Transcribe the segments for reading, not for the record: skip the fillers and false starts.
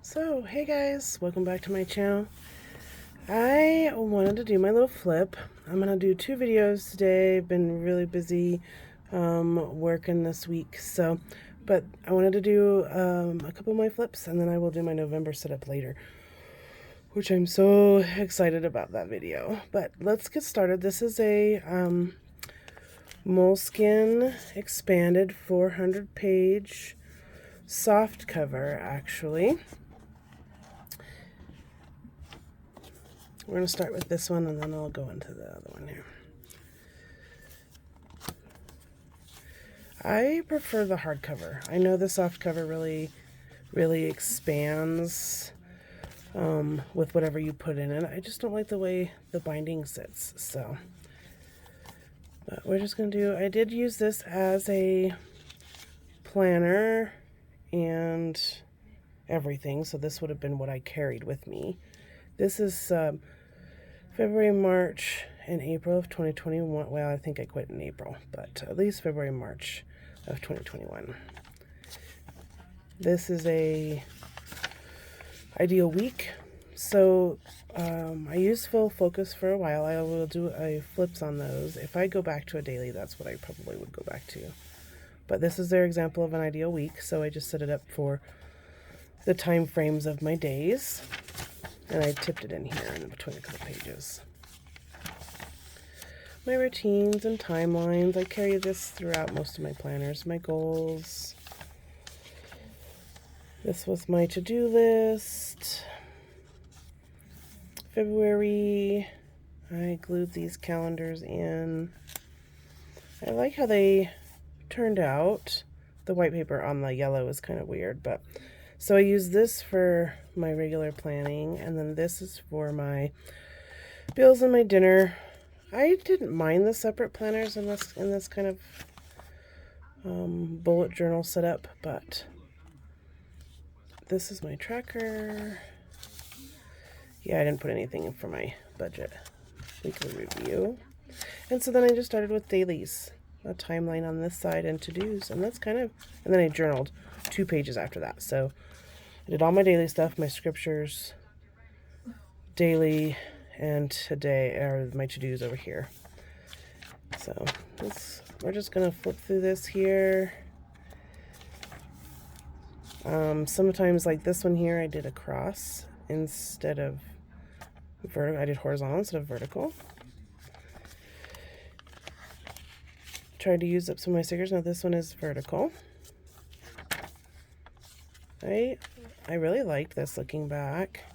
So, hey guys, welcome back to my channel. I wanted to do my little flip. I'm going to do 2 videos today. I've been really busy working this week, but I wanted to do a couple of my flips, and then I will do my November setup later, which I'm so excited about that video. But let's get started. This is a Moleskine expanded 400-page soft cover, actually. We're going to start with this one, and then I'll go into the other one here. I prefer the hardcover. I know the soft cover really expands with whatever you put in it. I just don't like the way the binding sits, so. But we're just going to do, I did use this as a planner and everything, so this would have been what I carried with me. This is February, March, and April of 2021. Well, I think I quit in April, but at least February, March of 2021. This is a ideal week. So I used full focus for a while. I will do flips on those. If I go back to a daily, that's what I probably would go back to. But this is their example of an ideal week, so I just set it up for the time frames of my days. And I tipped it in here in between a couple pages. My routines and timelines. I carry this throughout most of my planners. My goals. This was my to-do list. February. I glued these calendars in. I like how they turned out. The white paper on the yellow is kind of weird, but so I use this for my regular planning, and then this is for my bills and my dinner. I didn't mind the separate planners in this kind of bullet journal setup, but this is my tracker. Yeah, I didn't put anything in for my budget weekly review. And so then I just started with dailies, a timeline on this side and to-dos, and that's kind of, and then I journaled 2 pages after that. So I did all my daily stuff, my scriptures, daily, and today are my to-dos over here. So we're just going to flip through this here. Sometimes, like this one here, I did a cross instead of vertical. I did horizontal instead of vertical. Tried to use up some of my stickers. Now this one is vertical. I really liked this looking back.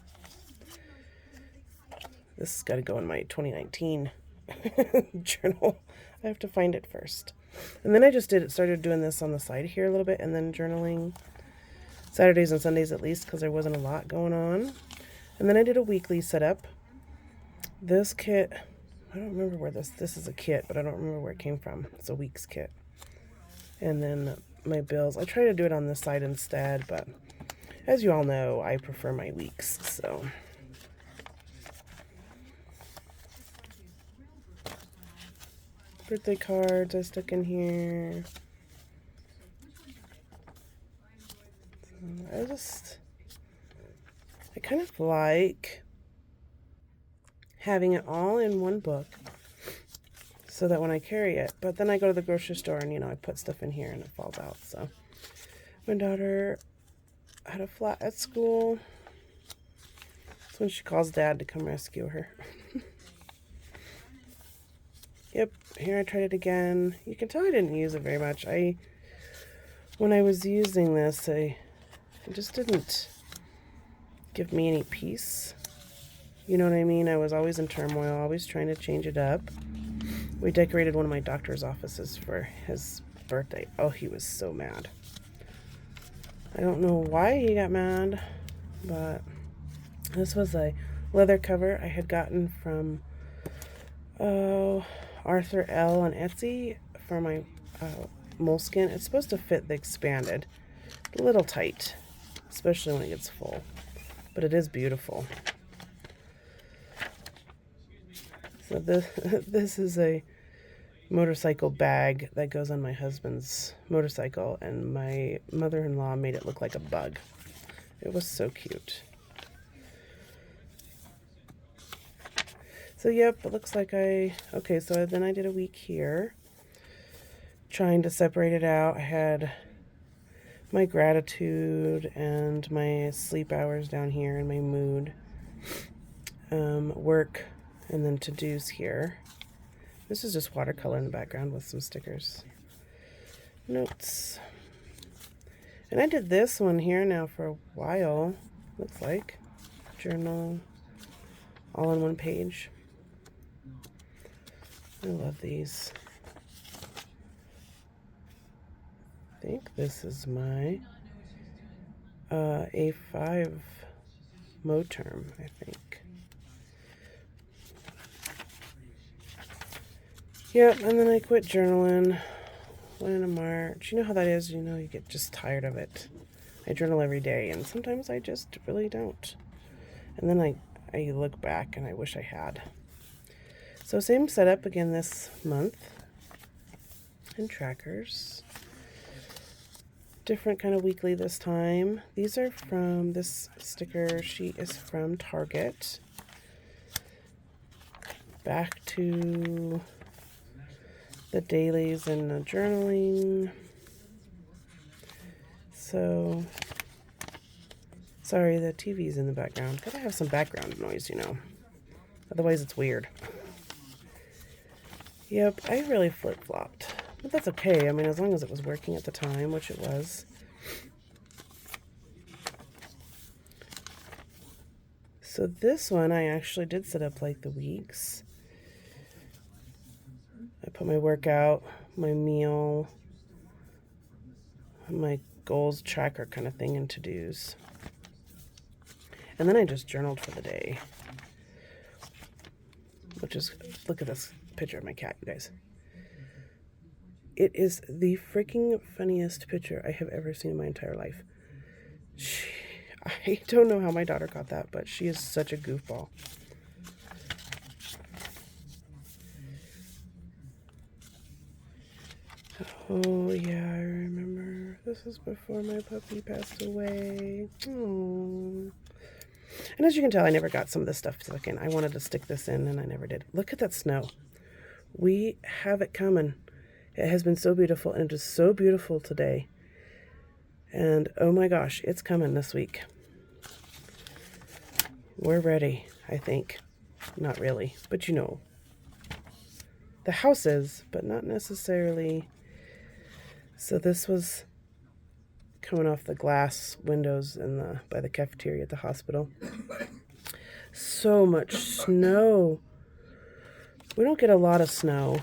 This has got to go in my 2019 journal. I have to find it first. And then I just started doing this on the side here a little bit, and then journaling Saturdays and Sundays at least, because there wasn't a lot going on. And then I did a weekly setup. This kit, I don't remember where this is a kit, but I don't remember where it came from. It's a week's kit. And then my bills, I try to do it on this side instead, but as you all know, I prefer my weeks, so. Birthday cards I stuck in here. I kind of like having it all in one book so that when I carry it, but then I go to the grocery store and, I put stuff in here and it falls out. So my daughter had a flat at school. That's when she calls Dad to come rescue her. Yep, here I tried it again. You can tell I didn't use it very much. When I was using this, it just didn't give me any peace. You know what I mean? I was always in turmoil, always trying to change it up. We decorated one of my doctor's offices for his birthday. Oh, he was so mad. I don't know why he got mad, but this was a leather cover I had gotten from Arthur L. on Etsy for my Moleskine. It's supposed to fit the expanded. A little tight, especially when it gets full, but it is beautiful. So this is a motorcycle bag that goes on my husband's motorcycle, and my mother-in-law made it look like a bug. It was so cute. So yep, it looks like okay, so then I did a week here, trying to separate it out. I had my gratitude and my sleep hours down here and my mood, work, and then to-dos here. This is just watercolor in the background with some stickers. Notes. And I did this one here now for a while, looks like. Journal, all on one page. I love these. I think this is my A5 Moterm, I think. Yep, and then I quit journaling. Went into March. You know how that is, you know, you get just tired of it. I journal every day, and sometimes I just really don't. And then I look back and I wish I had. So same setup again this month. And trackers. Different kind of weekly this time. These are from, this sticker sheet is from Target. Back to the dailies and the journaling. So, sorry, the TV's in the background. Gotta have some background noise, you know. Otherwise it's weird. Yep, I really flip-flopped. But that's okay. I mean, as long as it was working at the time, which it was. So this one, I actually did set up like the weeks. I put my workout, my meal, my goals tracker kind of thing, and to-dos. And then I just journaled for the day. Which is, look at this picture of my cat, you guys. It is the freaking funniest picture I have ever seen in my entire life. I don't know how my daughter got that, but she is such a goofball. Oh, yeah, I remember. This is before my puppy passed away. Oh. And as you can tell, I never got some of this stuff stuck in. I wanted to stick this in, and I never did. Look at that snow. We have it coming. It has been so beautiful, and it is so beautiful today. And oh my gosh, it's coming this week. We're ready, I think. Not really, but you know. The house is, but not necessarily. So this was coming off the glass windows in by the cafeteria at the hospital. So much snow. We don't get a lot of snow.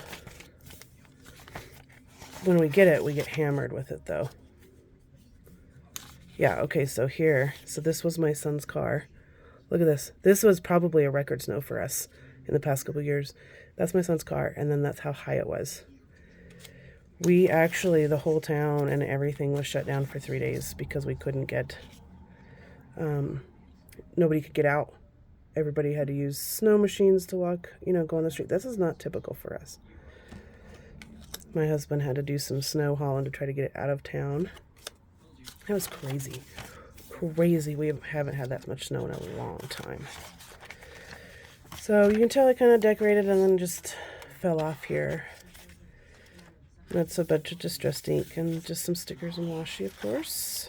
When we get it, we get hammered with it, though. Yeah, okay, so here. So this was my son's car. Look at this. This was probably a record snow for us in the past couple years. That's my son's car, and then that's how high it was. We actually, the whole town and everything was shut down for 3 days because we couldn't get, nobody could get out. Everybody had to use snow machines to walk, you know, go on the street. This is not typical for us. My husband had to do some snow hauling to try to get it out of town. That was crazy. Crazy. We haven't had that much snow in a long time. So you can tell I kind of decorated and then just fell off here. That's a bunch of distressed ink and just some stickers and washi, of course.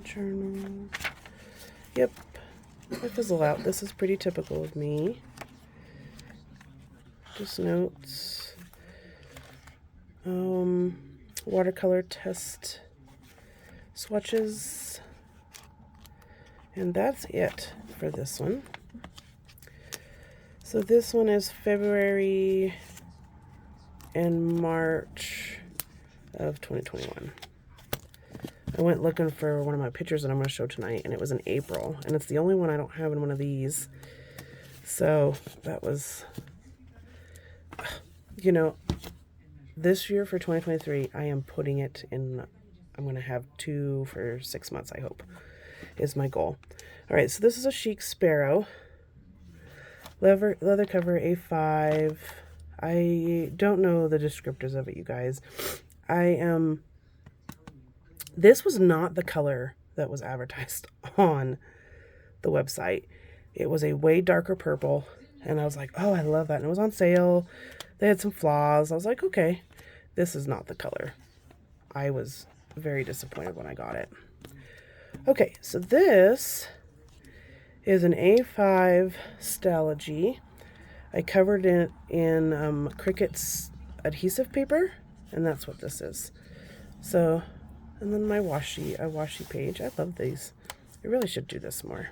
Journal. Yep. I fizzle out. This is pretty typical of me. Just notes. Watercolor test swatches. And that's it for this one. So this one is February and March of 2021. I went looking for one of my pictures that I'm going to show tonight, and it was in April. And it's the only one I don't have in one of these. So that was, you know, this year for 2023, I am putting it in, I'm going to have 2 for 6 months, I hope, is my goal. All right, so this is a Chic Sparrow. Leather cover, A5. I don't know the descriptors of it, you guys. I am This was not the color that was advertised on the website. It was a way darker purple, and I was like, oh, I love that. And it was on sale. They had some flaws. I was like, okay, this is not the color. I was very disappointed when I got it. Okay, so this is an A5 Stalogy. I covered it in Cricut's adhesive paper, and that's what this is. So, and then my washi page. I love these. I really should do this more.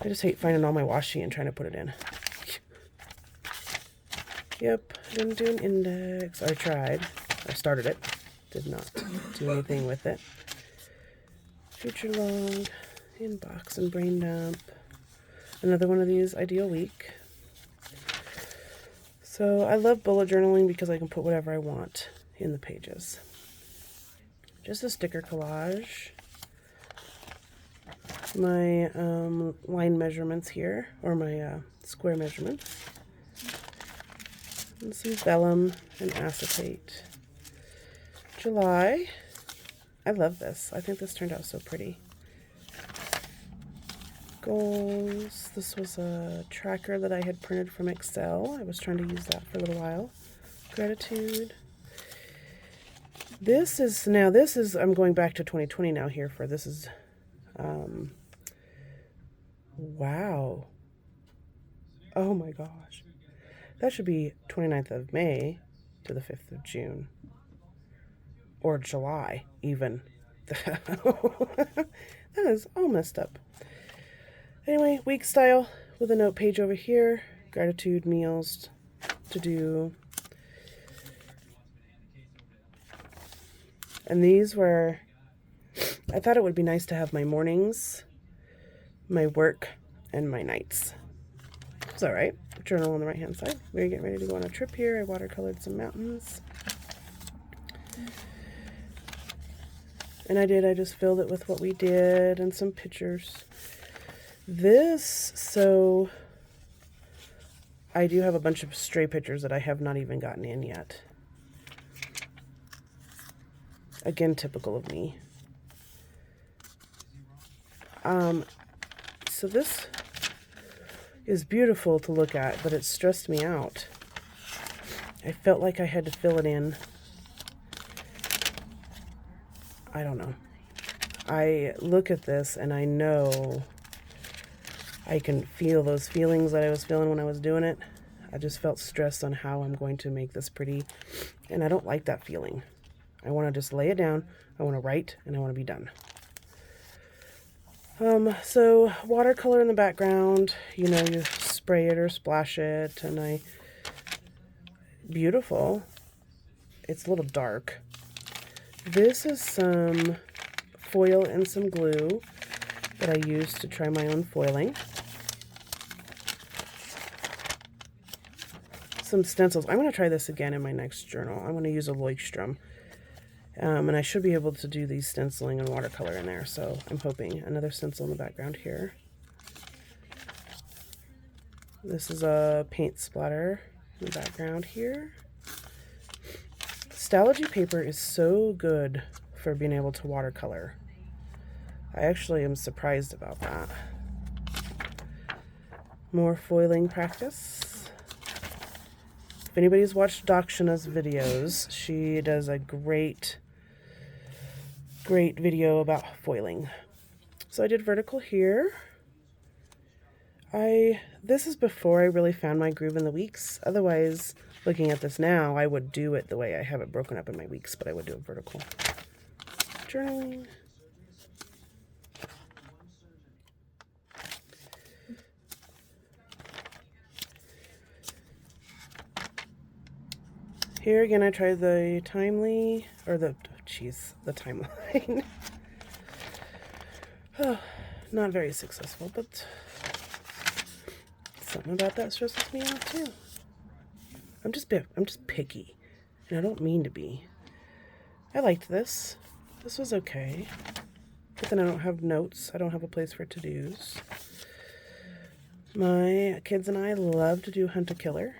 I just hate finding all my washi and trying to put it in. Yep, I didn't do an index. I tried. I started it. Did not do anything with it. Future log, inbox and brain dump. Another one of these ideal week. So I love bullet journaling because I can put whatever I want in the pages. Just a sticker collage. My line measurements here, or my square measurements. And some vellum and acetate. July. I love this. I think this turned out so pretty. Goals. This was a tracker that I had printed from Excel. I was trying to use that for a little while. Gratitude. This is, I'm going back to 2020 now here for, this is, wow. Oh my gosh. That should be 29th of May to the 5th of June. Or July, even. That is all messed up. Anyway, week style with a note page over here. Gratitude, meals to do. And these were, I thought it would be nice to have my mornings, my work, and my nights. It's all right. Journal on the right-hand side. We're getting ready to go on a trip here. I watercolored some mountains. And I just filled it with what we did and some pictures. This, so I do have a bunch of stray pictures that I have not even gotten in yet. Again, typical of me. So this is beautiful to look at, but it stressed me out. I felt like I had to fill it in. I don't know. I look at this and I know I can feel those feelings that I was feeling when I was doing it. I just felt stressed on how I'm going to make this pretty, and I don't like that feeling. I want to just lay it down, I want to write, and I want to be done. So watercolor in the background, you spray it or splash it, and beautiful. It's a little dark. This is some foil and some glue that I used to try my own foiling. Some stencils. I'm going to try this again in my next journal. I'm going to use a Leuchtturm. And I should be able to do these stenciling and watercolor in there, so I'm hoping. Another stencil in the background here. This is a paint splatter in the background here. Stalogy paper is so good for being able to watercolor. I actually am surprised about that. More foiling practice. If anybody's watched Dakshana's videos, she does a great video about foiling. So I did vertical here. This is before I really found my groove in the weeks. Otherwise, looking at this now, I would do it the way I have it broken up in my weeks, but I would do it vertical. Journaling. Here again, I tried the timely, or the timeline. Oh, not very successful, but something about that stresses me out too. I'm just picky, and I don't mean to be. I liked this. This was okay. But then I don't have notes. I don't have a place for to-dos. My kids and I love to do Hunt a Killer.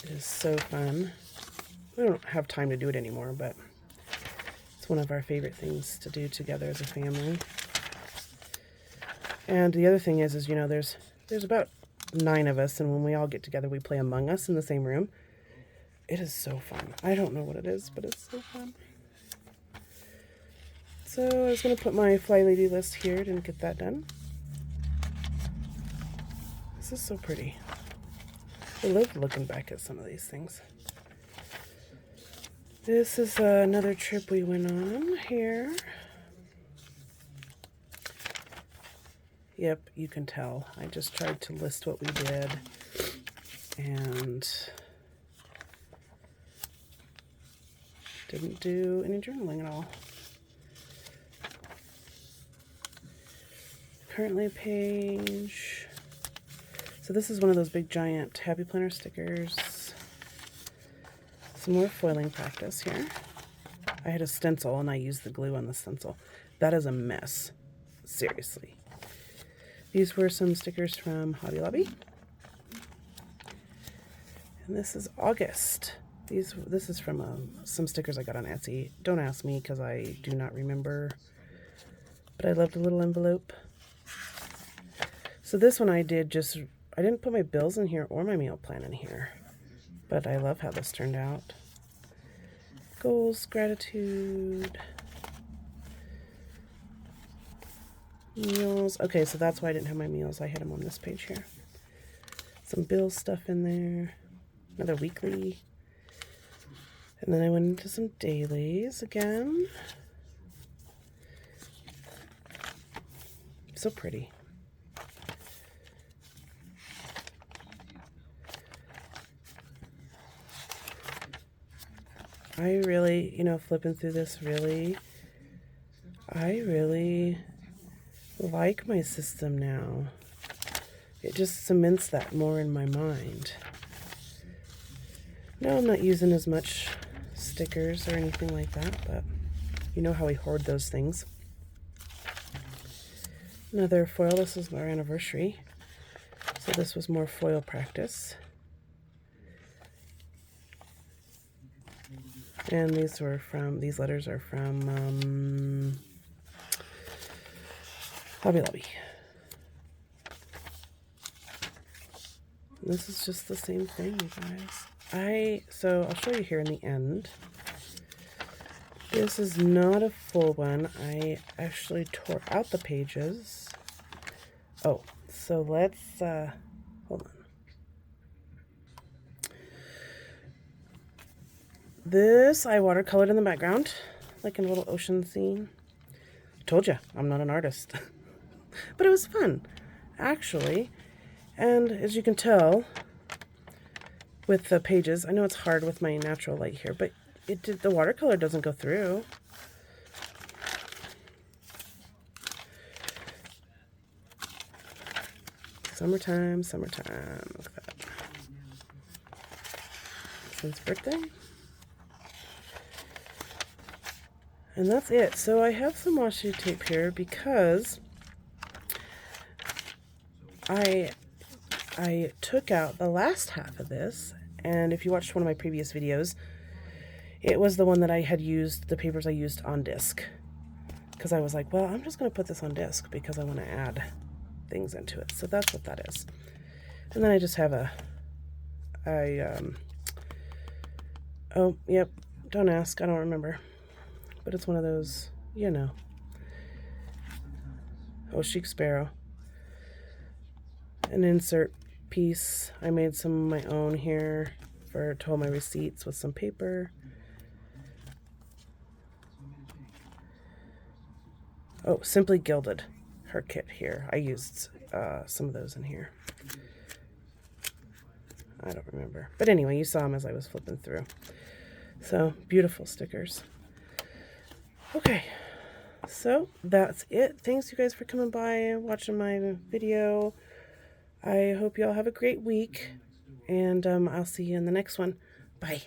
It is so fun. We don't have time to do it anymore, but one of our favorite things to do together as a family. And the other thing is you know, there's about 9 of us, and when we all get together, we play Among Us in the same room. It is so fun. I don't know what it is, but it's so fun. So I was going to put my Fly Lady list here. Didn't get that done. This is so pretty. I love looking back at some of these things. This is another trip we went on here. Yep, you can tell. I just tried to list what we did. And didn't do any journaling at all. Currently page. So this is one of those big giant Happy Planner stickers. Some more foiling practice here. I had a stencil and I used the glue on the stencil. That is a mess. Seriously. These were some stickers from Hobby Lobby. And this is August. This is from some stickers I got on Etsy. Don't ask me because I do not remember. But I love the little envelope. So this one I didn't put my bills in here or my meal plan in here. But I love how this turned out. Goals, gratitude, meals. Okay, so that's why I didn't have my meals. I had them on this page here. Some bill stuff in there. Another weekly. And then I went into some dailies again. So pretty. I really, you know, flipping through this, I really like my system now. It just cements that more in my mind. No, I'm not using as much stickers or anything like that, but you know how we hoard those things. Another foil. This is our anniversary. So this was more foil practice. And these letters are from Hobby Lobby. This is just the same thing, you guys. So I'll show you here in the end. This is not a full one. I actually tore out the pages. Oh, so let's, hold on. This I watercolored in the background, like in a little ocean scene. I told you, I'm not an artist. But it was fun, actually. And as you can tell with the pages, I know it's hard with my natural light here, but the watercolor doesn't go through. Summertime, summertime. Look at that. Since birthday. And that's it. So I have some washi tape here because I took out the last half of this, and if you watched one of my previous videos, it was the one that I had used, the papers I used on disc. Because I was like, well, I'm just going to put this on disc because I want to add things into it. So that's what that is. And then I just have oh, yep, don't ask, I don't remember. But it's one of those, you know. Oh, Chic Sparrow. An insert piece. I made some of my own here to hold my receipts with some paper. Oh, Simply Gilded, her kit here. I used some of those in here. I don't remember. But anyway, you saw them as I was flipping through. So, beautiful stickers. Okay, so that's it. Thanks you guys for coming by and watching my video. I hope you all have a great week, and I'll see you in the next one. Bye.